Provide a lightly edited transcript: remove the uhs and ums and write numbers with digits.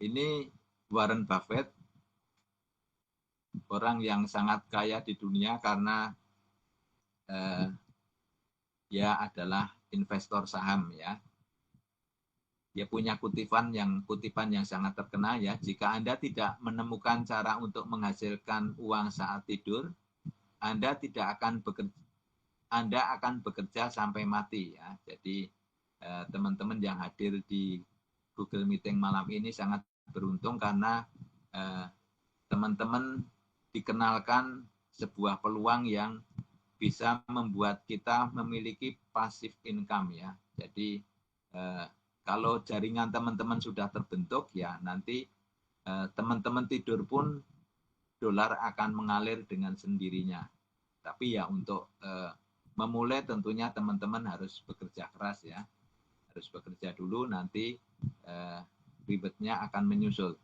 Ini Warren Buffett, orang yang sangat kaya di dunia karena dia adalah investor saham ya. Dia punya kutipan yang sangat terkenal ya. Jika Anda tidak menemukan cara untuk menghasilkan uang saat tidur, Anda akan bekerja sampai mati ya. Jadi teman-teman yang hadir di Google Meeting malam ini sangat beruntung karena teman-teman dikenalkan sebuah peluang yang bisa membuat kita memiliki passive income ya. Jadi kalau jaringan teman-teman sudah terbentuk ya nanti teman-teman tidur pun dolar akan mengalir dengan sendirinya. Tapi ya untuk memulai tentunya teman-teman harus bekerja keras ya. Harus bekerja dulu nanti ribetnya akan menyusul.